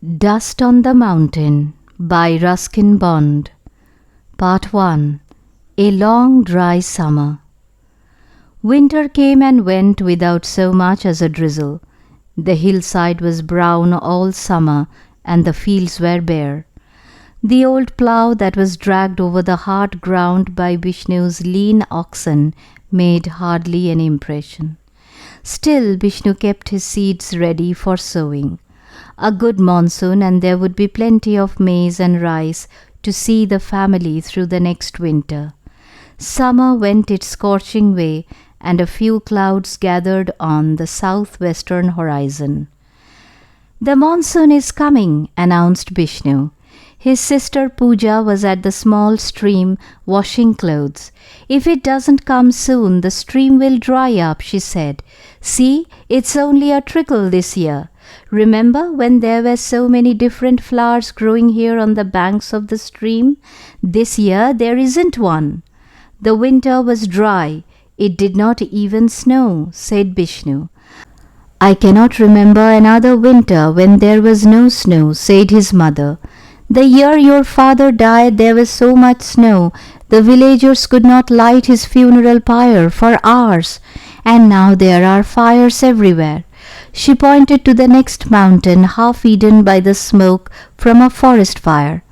Dust on the Mountain by Ruskin Bond. Part 1. A Long Dry Summer. Winter came and went without so much as a drizzle. The hillside was brown all summer and the fields were bare. The old plough that was dragged over the hard ground by Bisnu's lean oxen made hardly an impression. Still Bisnu kept his seeds ready for sowing. A good monsoon and there would be plenty of maize and rice to see the family through the next winter. Summer went its scorching way and a few clouds gathered on the southwestern horizon. "The monsoon is coming," announced Bisnu. His sister Pooja was at the small stream washing clothes. "If it doesn't come soon, the stream will dry up," she said. "See, it's only a trickle this year. Remember when there were so many different flowers growing here on the banks of the stream? This year there isn't one." "The winter was dry. It did not even snow," said Bisnu. "I cannot remember another winter when there was no snow," said his mother. "The year your father died there was so much snow, the villagers could not light his funeral pyre for hours, and now there are fires everywhere." She pointed to the next mountain, half eaten by the smoke from a forest fire.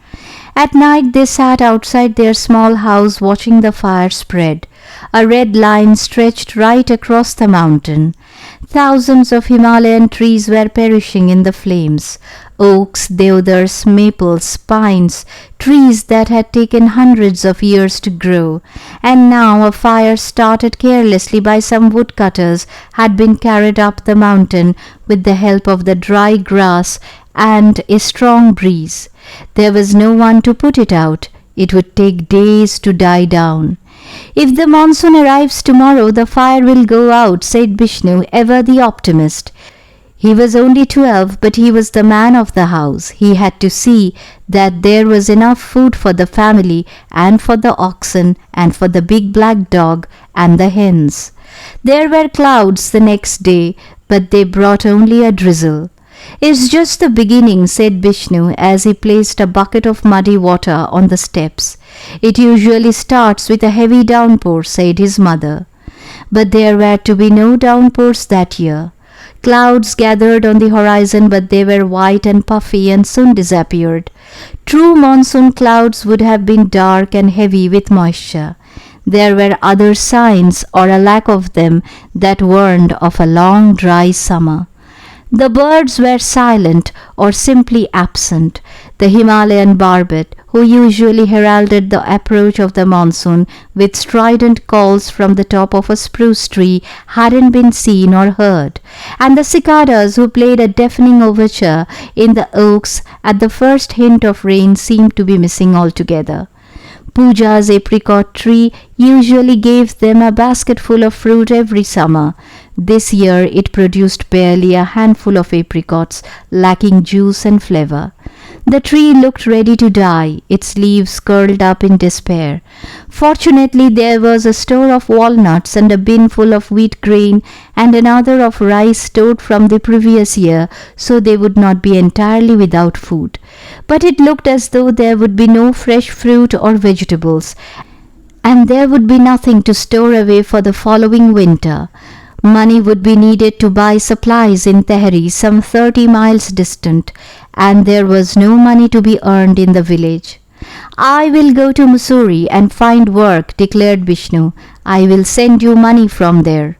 At night they sat outside their small house watching the fire spread. A red line stretched right across the mountain. Thousands of Himalayan trees were perishing in the flames. Oaks, deodars, maples, pines, trees that had taken hundreds of years to grow. And now a fire started carelessly by some woodcutters had been carried up the mountain with the help of the dry grass and a strong breeze. There was no one to put it out. It would take days to die down. "If the monsoon arrives tomorrow, the fire will go out," said Bisnu, ever the optimist. He was only 12, but he was the man of the house. He had to see that there was enough food for the family and for the oxen and for the big black dog and the hens. There were clouds the next day, but they brought only a drizzle. "It's just the beginning," said Bisnu as he placed a bucket of muddy water on the steps. "It usually starts with a heavy downpour," said his mother. But there were to be no downpours that year. Clouds gathered on the horizon, but they were white and puffy and soon disappeared. True monsoon clouds would have been dark and heavy with moisture. There were other signs, or a lack of them, that warned of a long dry summer. The birds were silent or simply absent. The Himalayan barbet, who usually heralded the approach of the monsoon with strident calls from the top of a spruce tree, hadn't been seen or heard, and the cicadas, who played a deafening overture in the oaks at the first hint of rain, seemed to be missing altogether. Pooja's apricot tree usually gave them a basketful of fruit every summer. This year it produced barely a handful of apricots, lacking juice and flavor. The tree looked ready to die, its leaves curled up in despair. Fortunately, there was a store of walnuts and a bin full of wheat grain and another of rice stored from the previous year, so they would not be entirely without food. But it looked as though there would be no fresh fruit or vegetables, and there would be nothing to store away for the following winter. Money would be needed to buy supplies in Tehri, some 30 miles distant, and there was no money to be earned in the village. "I will go to Mussoorie and find work," declared Bisnu. "I will send you money from there."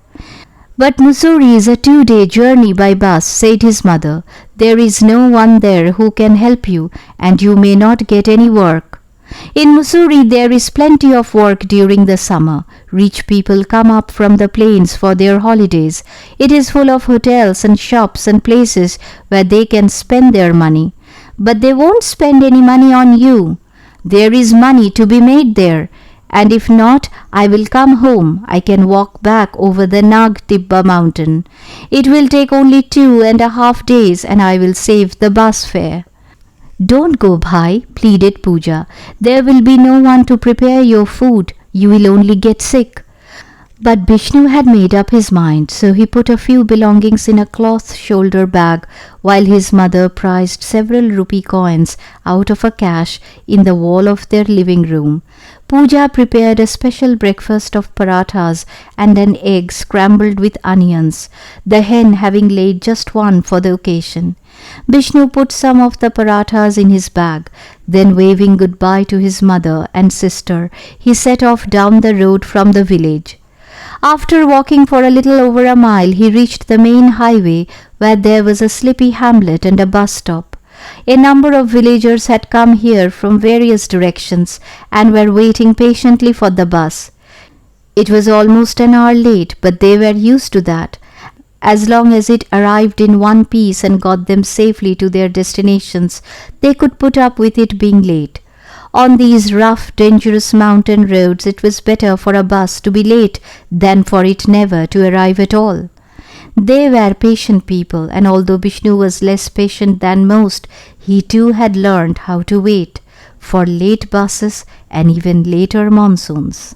"But Mussoorie is a 2-day journey by bus," said his mother. "There is no one there who can help you, and you may not get any work." "In Mussoorie there is plenty of work during the summer. Rich people come up from the plains for their holidays. It is full of hotels and shops and places where they can spend their money. But they won't spend any money on you. There is money to be made there. And if not, I will come home. I can walk back over the Nag Tibba mountain. It will take only 2.5 days and I will save the bus fare." "Don't go, bhai," pleaded Pooja. "There will be no one to prepare your food. You will only get sick." But Bisnu had made up his mind, so he put a few belongings in a cloth shoulder bag while his mother prized several rupee coins out of a cache in the wall of their living room. Pooja prepared a special breakfast of parathas and an egg scrambled with onions, the hen having laid just one for the occasion. Bisnu put some of the parathas in his bag. Then, waving goodbye to his mother and sister, he set off down the road from the village. After walking for a little over a mile, he reached the main highway where there was a sleepy hamlet and a bus stop. A number of villagers had come here from various directions and were waiting patiently for the bus. It was almost an hour late, but they were used to that. As long as it arrived in one piece and got them safely to their destinations, they could put up with it being late. On these rough, dangerous mountain roads, it was better for a bus to be late than for it never to arrive at all. They were patient people, and although Bisnu was less patient than most, he too had learned how to wait for late buses and even later monsoons.